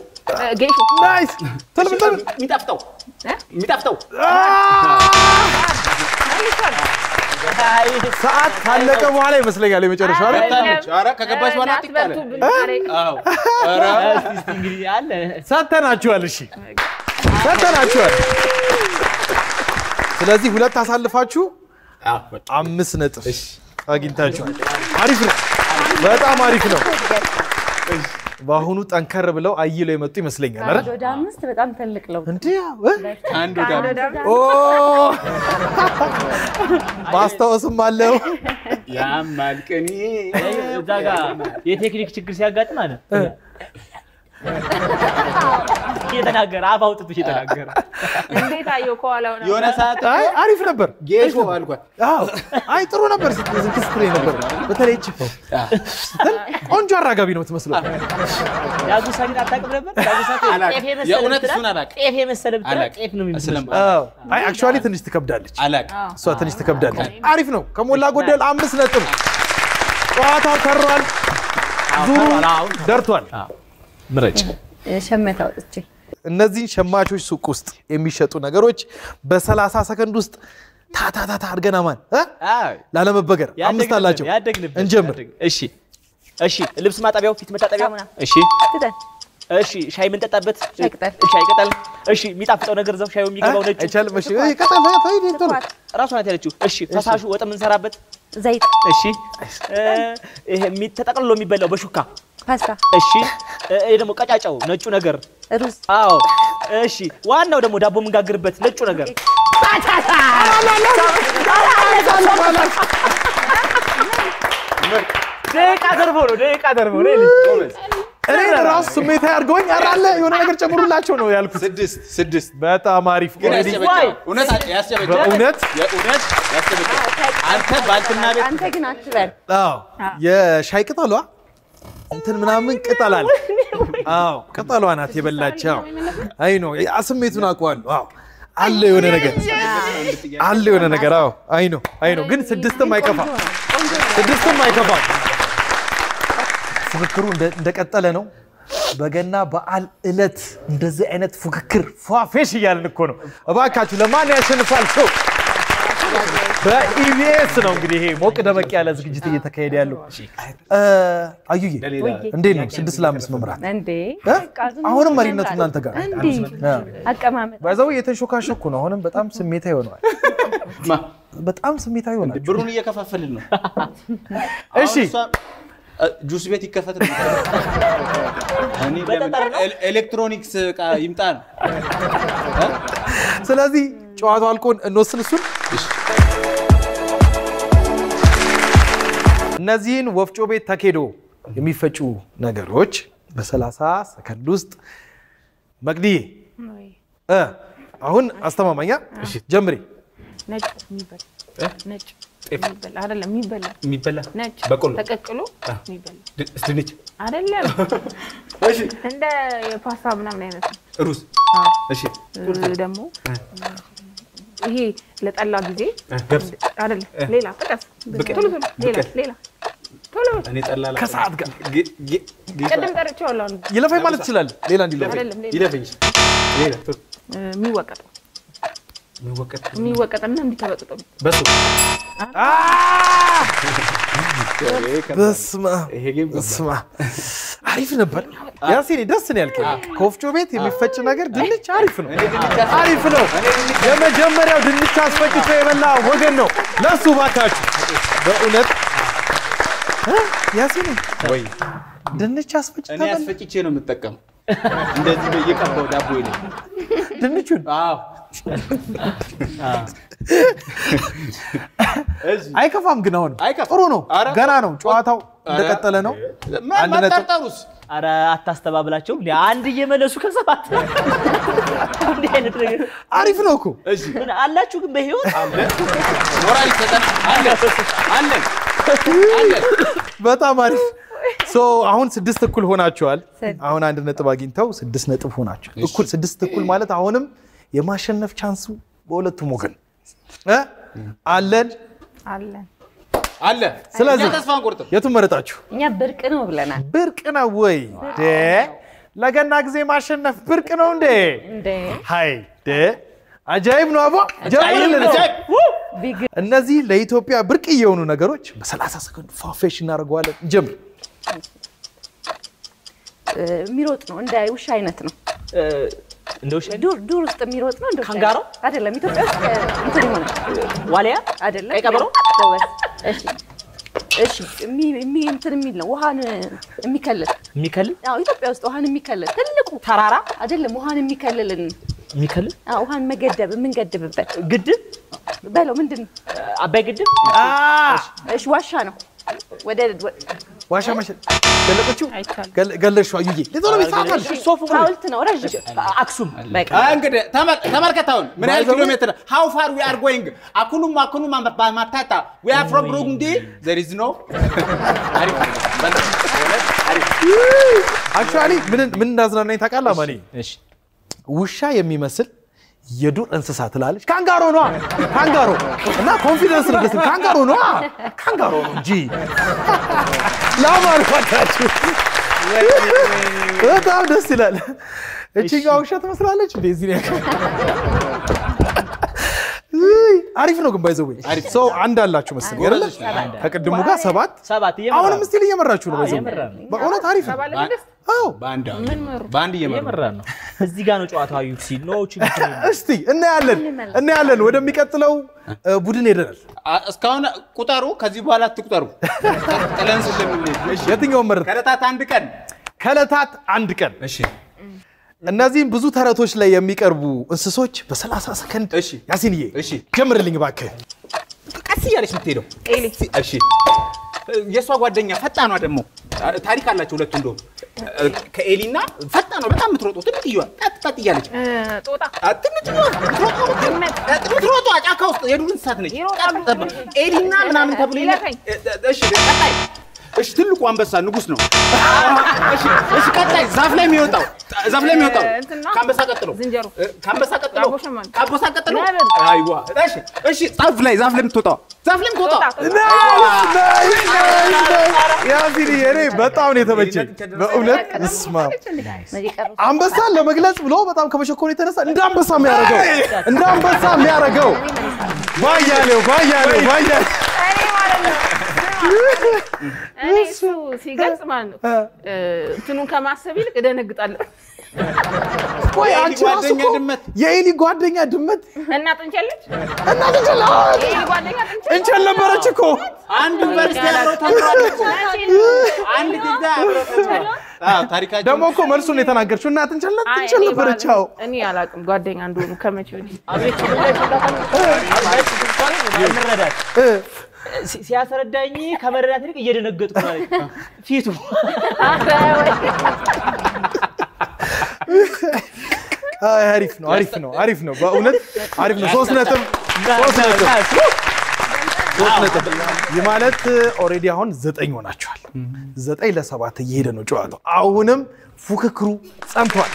ጌሾ ናይስ ተልምተል ሚጣፍጠው ሰዓት ካለቀ በኋላ ይመስለኛል የመጨረሻው አይደል ኧረ ከገባሽ በኋላ አጥቃለ አዎ ኧረ እስቲ እንግዲህ አለ ሰተናችኋል እሺ ስለዚህ ሁለት አሳልፋችሁ 5 ነጥብ አግኝታችኋል አሪፍ ነው በጣም አሪፍ ነው ባሁኑ ጠንከር ብለው አይለው የመጡ ይመስለኛል አይደል ወደ 5 በጣም ትልቅ ነው እንዴ አንዱ ጋር ኦ ማስታወስም አለው ያማልቀኒ እዛ ጋር የቴክኒክ ችግር ሲያጋጥም አለ እየተናገረ አፍ አውጥቶ እየተናገረ እንዴት አየው ከኋላው ነው የሆነ ሰዓት አይ አሪፍ ነበር ጌሾ አልኳት አዎ አይ ጥሩ ነበር ስትስፕሬ ነበር በተለይ እቺ ቆንጆ አራጋቢ ነው የምትመስለው ያጉሳ ግን አታውቅም ነበር ያጉሳ ጤፍ የመሰለ ጤፍ ነው የሚመስለው አዎ አይ አክቹአሊ ትንሽ ትከብዳለች እሷ ትንሽ ትከብዳለች አሪፍ ነው ከሞላ ጎደል 5 ነጥብ ጨዋታው ተሯል ዙሩ ደርቷል ምረጭ ሸመታው እቺ እነዚህን ሸማቾች ሱቅ ውስጥ የሚሸጡ ነገሮች በ30 ሰከንድ ውስጥ ታታታታ አድርገና ማን ላለመበገር 5 አላቸው እንጀምር እሺ ልብስ ማጠቢያው ፊት መታጠቢያው እሺ እሺ ሻይ ምን ጠጣበት ሻይ ቅጠል ሻይ ቅጠል እሺ የሚጣፍጠው ነገር ዘው ሻዩ የሚገባው ነጭ አይቻልም እሺ ቅጠል ነው ራሷ ናት ያለችው እሺ ፈሳሹ ወጥ ምን ሰራበት ዘይት እሺ ይሄ ተጠቅልሎ የሚበላው በሹካ ፓስታ እሺ ይሄ ደግሞ ቀጫጫው ነጩ ነገር ሩዝ አዎ እሺ ዋናው ደግሞ ዳቦ የምንጋግርበት ነጩ ነገር ደቂቃ ደርቦ ነው እኔ ራስ ስሜት ያርገውኝ አራለ የሆነ ነገር ጨምሩላቸው ነው ያልኩት 6 በጣም አሪፍ እውነት ያስጨበጨበ በእውነት ያስጨበጨበ አንተ ባልትና ቤት አንተ ግን አትበል አዎ የሻይ ቅጠሏ እንትን ምናምን ቅጠል አለ አዎ ቅጠሏ ናት የበላቸው አይ ነው ስሜቱን አውቀዋለሁ አዎ አለ የሆነ ነገር አዎ አይ ነው ግን 6ም አይከፋም ፉክክሩ እንደቀጠለ ነው በገና በዓል እለት እንደዚህ አይነት ፉክክር ፏፌሽ እያልን እኮ ነው እባካችሁ ለማን ያሸንፋል ሰው በኢቢኤስ ነው እንግዲህ ይሄ ሞቅ ደመቅ ያለ ዝግጅት እየተካሄደ ያለው አዩዬ እንዴት ነው 6-5 መምራት እንዴ አሁንም መሪነቱ እናንተ ጋር እንዴ አቀማመጥ ባይዘው የተሾካሾኩ ነው አሁንም በጣም ስሜታዊ ሆነዋል ብሩን እየከፋፈልን ነው እሺ ጁስ ቤት ይከፈት ነው እኔ ኤሌክትሮኒክስ ይምጣ ነው ስለዚህ ጨዋታው አልቆን እንወስን እሱን እነዚህን ወፍጮ ቤት ተኬዶ የሚፈጩ ነገሮች በ30 ሰከንድ ውስጥ መቅዲዬ አሁን አስተማማኛ እሺ ጀምሪ ነጭ የሚበላ አይደለም የሚበላ ነጭ በቆሎ ተቀቅሎ የሚበላ ድንች አይደለም እሺ እንደ የፓስታ ምናምን አይነት ሩዝ እሺ ደግሞ ይሄ ለጠላ ጊዜ አይደለም ሌላ ጥቀስ ቶሎ እኔ ጠላ ከሰዓት ጋር ቀደም ጠርቼዋለሁ ይለፈኝ ማለት ይችላል ሌላ እንዲለፈኝ ይለፈኝ ሌላ የሚወቀጥና እንዲተበጥጠው በሱ በስማ አሪፍ ነበር ያሲኒ ደስ ነው ያልከኝ ኮፍጮ ቤት የሚፈጭ ነገር ድንች አሪፍ ነው የመጀመሪያው ድንች አስፈጭቶ የበላ ወገን ነው ለሱ ባካችሁ በእውነት ያሲኒ ወይ ድንች አስፈጭቶ እኔ አስፈጭቼ ነው የምጠቀመው እንደዚህ በየቀባው ዳቦ ይለኝ ድንቹን አዎ አይከፋም ግን አሁን ጥሩ ነው ገና ነው ጨዋታው እንደቀጠለ ነው ማጣጣሩስ አረ አታስተባብላቸው አንድ እየመለሱ ከሰባት እንዴ አይነት ነገር አሪፍ ነው እኮ እሺ ምን አላችሁ ግን በህይወት ሞራል ይሰጣል አለ በጣም አሪፍ አሁን 6 እኩል ሆናችኋል አሁን 1 ነጥብ አግኝተው 6 ነጥብ ሆናችኋል እኩል 6 እኩል ማለት አሁንም የማሸነፍ ቻንሱ በሁለቱም ወገን አለን ስለዚህ ተስፋን ቆርጠን የቱን መረጣችሁ እኛ ብርቅ ነው ብለናል ብርቅ ነው ወይ ለገና ጊዜ ማሸነፍ ብርቅ ነው እንዴ ሃይ አጃይብ ነው አቦ እነዚህ ለኢትዮጵያ ብርቅ የሆኑ ነገሮች በ30 ሰከንድ ፋፌሽ እናደርገዋለን ጀምር የሚሮጥ ነው እንደ ውሻ አይነት ነው እንደ ውሻ ዱር ውስጥ የሚሮጥ ነው እንደ ካንጋሮ አይደለም ኢትዮጵያ ውስጥ እንትን ይሆናል ዋሊያ አይደለም ቀበሮ እሺ እንትን የሚል ነው ውሃን የሚከልል አዎ ኢትዮጵያ ውስጥ ውሃን የሚከልል ትልቁ ተራራ አይደለም ውሃን የሚከልልን ውሃን መገደብ የምንገድብበት ግድብ በለው ምንድነው አባይ ግድብ እሺ ዋሻ ነው ወደ ዋሻ ማሽን ገለጠችው ገለሽው አዩዬ ለዞሮ ቢሳታል ሶፉ ሐውልት ነው ረጅም አክሱም እንግዲህ ተመልከታውን ምን ያህል ኪሎ ሜትር how far we are going አኩኑም ማታታ we are from Burundi there is no actually ምን እንዳዝናናኝ ታውቃለህ ማኔ እሺ ውሻ የሚመስል የዱር እንስሳ ትላለች ካንጋሮ ነው እና ኮንፊደንስ ነው ደስ ካንጋሮ ነው እንጂ ላማርፋታችሁ በጣም ደስ ይላል እቺኛው ውሻ ትመስላለች እንደዚህ ነው አሪፍ ነው ግን ባይዘው ሰው አንድ አላችሁ መሰለኝ አይደል ከቅድሙ ጋር 7 አሁንም ስቲል እየመራችሁ ነው ባይዘው በእውነት አሪፍ ነው አዎ ባንድ እየመራ ነው እዚህ ጋር ነው ጨዋታው ዩክሲ ነው ችግር እስቲ እናያለን ወደሚቀጥለው ቡድን ሄደናል እስካሁን ቁጠሩ ከዚህ በኋላ አትቁጠሩ ጥለን ስለምንሄድ የትኛው መረጥ ከለታት አንድ ቀን እሺ እነዚህም ብዙ ተረቶች ላይ የሚቀርቡ እንስሶች በ30 ሰከንድ እሺ ያሲንዬ እሺ ጀምርልኝ እባክህ ቀስ እያለች የምትሄደው እሺ የሷ ጓደኛ ፈጣኗ ደግሞ ታሪክ አላቸው ሁለቱ እንደው ከኤሊና ፈጣኗ በጣም የምትሮጠው ትንጥዬዋ ጠጥ እያለች ጦጣ ትንጥዬዋ ትሮጧ ጫካ ውስጥ የዱር እንስሳት ነች ኤሊና ምናምን ተብሎ እሺ ቀጣይ እሺ ትልቁ አንበሳ ንጉስ ነው እሺ ቀጣይ ዛፍ ላይ የሚወጣው ካንበሳ ቀጥሎ አይዋ እሺ ዛፍ ላይ የምትወጣው ያሲኒ እኔ በጣም ነው የተመቸኝ በእውነት እስማ አንበሳ ለመግለጽ ብሎ በጣም ከመሸኮን የተነሳ እንደ አንበሳ የሚያረገው ባያለው እኔ እሱ ሲገልጽ ማለት ነው እንትኑን ከማሰብ ይልቅ እደነግጣለሁ ወይ አንቺ ጓደኛ ድመት የኤሊ ጓደኛ ድመት እና ጥንቸለች ኤሊ ጓደኛ ጥንቸል ነበረች እኮ አንድ ዩኒቨርሲቲ አብረው ተምራለች አንድ ጊዜ አብረው ተምራለች ታሪካቸው ደግሞ እኮ መልሱን የተናገርችው እና ጥንቸል ነበረች እኔ አላውቅም ጓደኛ እንደሆኑ ከመቼው አቤት ምረዳት ሲያስረዳኝ ከመረዳት ይልቅ እየደነገጥኩ ማለት ፊቱ አሪፍ ነው በእውነት አሪፍ ነው 3 ነጥብ የማለት ኦሬዲ አሁን 9 ሆናችኋል 9 ለ7 እየሄደ ነው ጨዋታው አሁንም ፉክክሩ ጸንቷል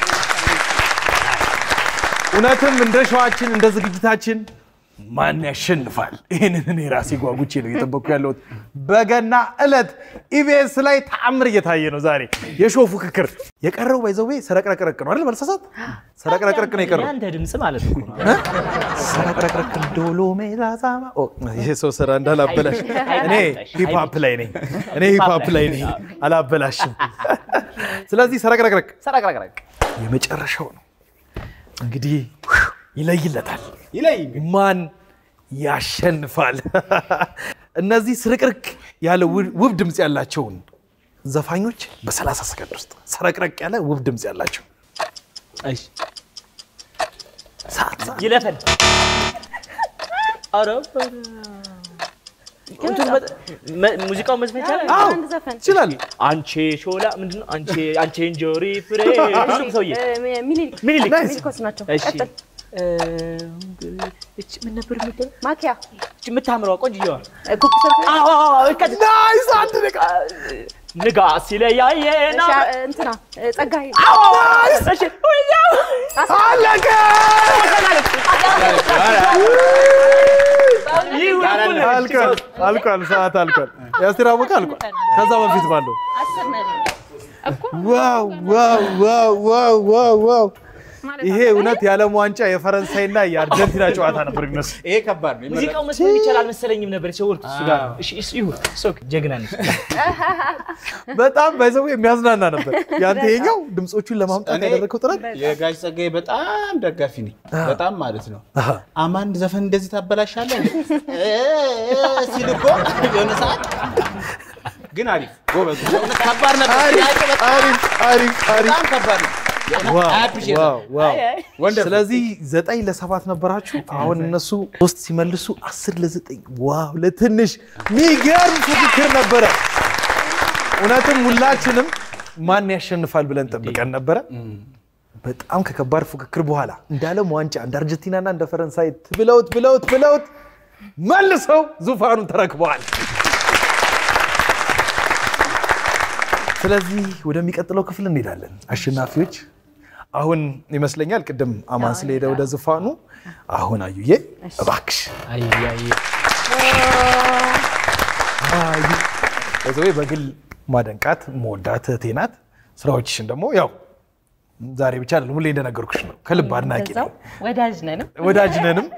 እውነትም እንደ ሸዋችን እንደ ዝግጅታችን ማን ያሸንፋል ይሄንን እኔ ራሴ ጓጉቼ ነው እየጠበቅኩ ያለሁት በገና እለት ኢቢኤስ ላይ ተአምር እየታየ ነው ዛሬ የሾው ፉክክር የቀረው ባይዘው ሰረቅረቅረቅ ነው አይደል መልሰሳት ሰረቅረቅረቅ ነው የቀረው አንተ ድምጽ ማለት ነው ሰረቅረቅረቅ ዶሎ ሜላዛማ ይሄ ሰው ሰራ እንዳላበላሽ እኔ ሂፕ ሆፕ ላይ ነኝ አላበላሽም ስለዚህ ሰረቅረቅረቅ የመጨረሻው ነው እንግዲህ ይለይለታል ማን ያሸንፋል እነዚህ ስርቅርቅ ያለ ውብ ድምጽ ያላቸውን ዘፋኞች በ30 ሰከንድ ውስጥ ሰረቅረቅ ያለ ውብ ድምጽ ያላቸው እሺ ይለፈን አረብ ሙዚቃው መዝፈን ይችላል አንቺ ሾላ ምንድነው አንቺ እንጆሪ ፍሬ ሁሉም ሰውዬ ሚኒሊኮስ ናቸው ቀጥል እቺ ምን ነበር የምትለው ማኪያ እቺ የምታምረው ቆንጆዋ ኩኩሰር ናይስ አንድ ንጋ ሲለያየና እንትና ጸጋይ ናይስ እሺ አለቀ አልቋል ሰዓት አልቋል ያስተራወቀ አልቋል ከዛ በፊት ባለው ዋው ይሄ እውነት የዓለም ዋንጫ የፈረንሳይና የአርጀንቲና ጨዋታ ነበር ይመስል ይሄ ከባድ ነው ሙዚቃው መስፈን ይችላል መሰለኝም ነበር ሲወርቅ እሱ ጋር እሺ ይሁን ሶክ ጀግና ነሽ በጣም ባይዘው የሚያዝናና ነበር ያንተ ይሄው ድምጾቹን ለማምጣት ያደረከው ጥረት የጋሽ ጸጋዬ በጣም ደጋፊ ነኝ በጣም ማለት ነው አማን ዘፈን እንደዚህ ታበላሻለህ ሲልቆ የሆነ ሰዓት ግን አሪፍ ጎበዝ ከባድ ነበር አሪፍ በጣም ከባድ ነው ዋው ስለዚህ 9 ለ7 ነበራችሁ አሁን እነሱ 3 ሲመልሱ 10 ለ9 ዋው ለትንሽ ሚገርም ፉክክር ነበረ እውነትም ሁላችንም ማን ያሸንፋል ብለን ጠብቀን ነበረ በጣም ከከባድ ፉክክር በኋላ እንዳለም ዋንጫ እንደ አርጀንቲናና እንደ ፈረንሳይ ብለውት መልሰው ዙፋኑን ተረክበዋል ስለዚህ ወደሚቀጥለው ክፍል እንሄዳለን አሸናፊዎች አሁን ይመስለኛል ቅድም አማን ስለሄደ ወደ ዙፋኑ አሁን አዩዬ እባክሽ እዘይ በግል ማደንቃት ሞዳት ቴናት ስራዎችሽን ደግሞ ያው ዛሬ ብቻ አይደለም ሁሌ እንደነገርኩሽ ነው ከልብ አድናቂ ነው ወዳጅ ነንም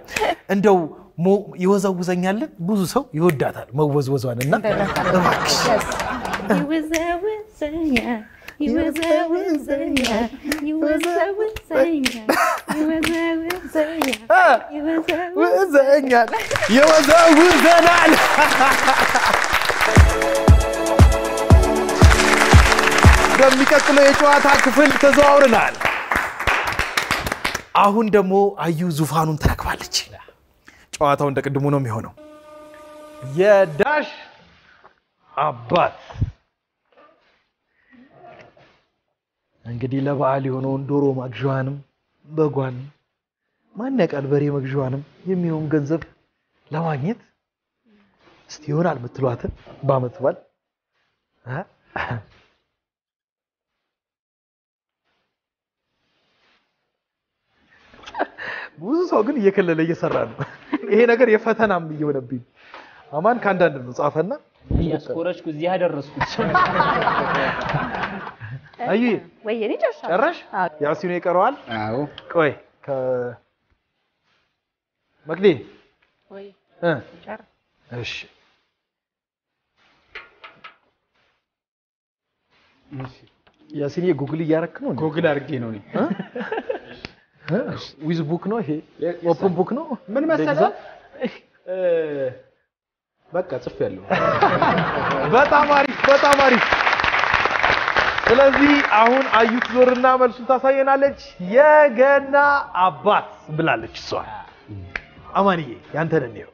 እንደው ይወዛውዘኛል ብዙ ሰው ይወዳታል መወዝወዟንና እባክሽ ይወዘውዘኛል ይወዘውዘኛል ይወዘውዘናል። በሚቀጥለው የጨዋታ ክፍል ተዘዋውረናል። አሁን ደግሞ አዩ ዙፋኑን ተረክባለች። ጨዋታው እንደቀድሞ ነው የሚሆነው። የዳሽ አባት እንግዲህ ለበዓል የሆነውን ዶሮ ማግዣዋንም በጓን ማን ያውቃል በሬ መግዣዋንም የሚሆን ገንዘብ ለማግኘት እስቲ ይሆናል የምትሏትን በዓመት በዓል ብዙ ሰው ግን እየከለለ እየሰራ ነው። ይሄ ነገር የፈተናም እየሆነብኝ አማን ካንዳንድ ነው ጻፈና ያስቆረሽኩ እዚህ ያደረስኩት አዩ ወይኔ ጨረሽ ያሲኑ ይቀረዋል። አዎ ቆይ መቅዲ ወይ እሺ ያሲኑ ጉግል እያረክ ነው። ጉግል አድርጌ ነው እኔ ዊዝ ቡክ ነው ይሄ ኦፕን ቡክ ነው። ምን መሰለህ በቃ ጽፌያለሁ። በጣም አሪፍ። ስለዚህ አሁን አዩ ትዞርና መልሱን ታሳየናለች። የገና አባት ብላለች እሷ። አማንዬ ያንተን ነው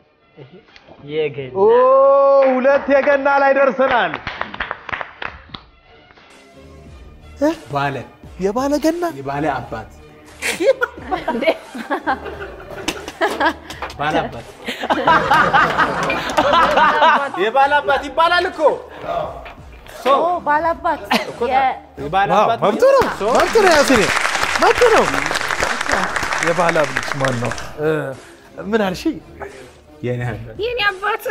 የገና ሁለት የገና ላይ ደርሰናል። የባለ ገና የባለ አባት ባላባት የባላባት ይባላል እኮ ባላባት የባላባት መብቱ ነው ያሲኔ መብቱ ነው። የባላባት ማን ነው? ምን አልሽ? የኔ አባት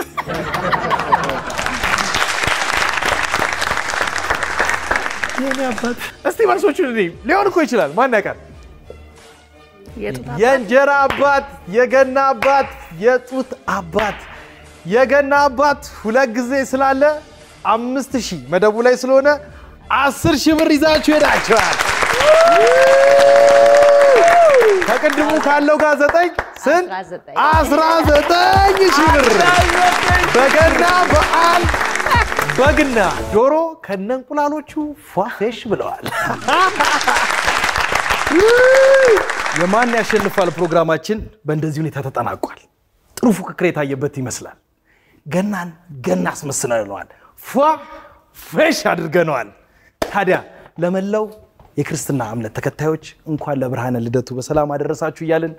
የኔ አባት እስቲ መልሶቹን ሊሆን እኮ ይችላል። ማን ያውቃል? የእንጀራ አባት፣ የገና አባት፣ የጡት አባት። የገና አባት ሁለት ጊዜ ስላለ 5000 መደቡ ላይ ስለሆነ 10000 ብር ይዛችሁ ሄዳችኋል። ከቅድሙ ካለው ጋር 9 ስንት 19000 ብር። በገና በዓል በግና ዶሮ ከነንቁላሎቹ ፏፌሽ ብለዋል። የማን ያሸንፋል ፕሮግራማችን በእንደዚህ ሁኔታ ተጠናቋል። ጥሩ ፉክክር የታየበት ይመስላል። ገናን ገና አስመስለነዋል፣ ፏፌሽ አድርገነዋል። ታዲያ ለመላው የክርስትና እምነት ተከታዮች እንኳን ለብርሃነ ልደቱ በሰላም አደረሳችሁ እያልን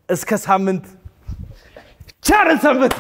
እስከ ሳምንት ቸር ሰንብቱ።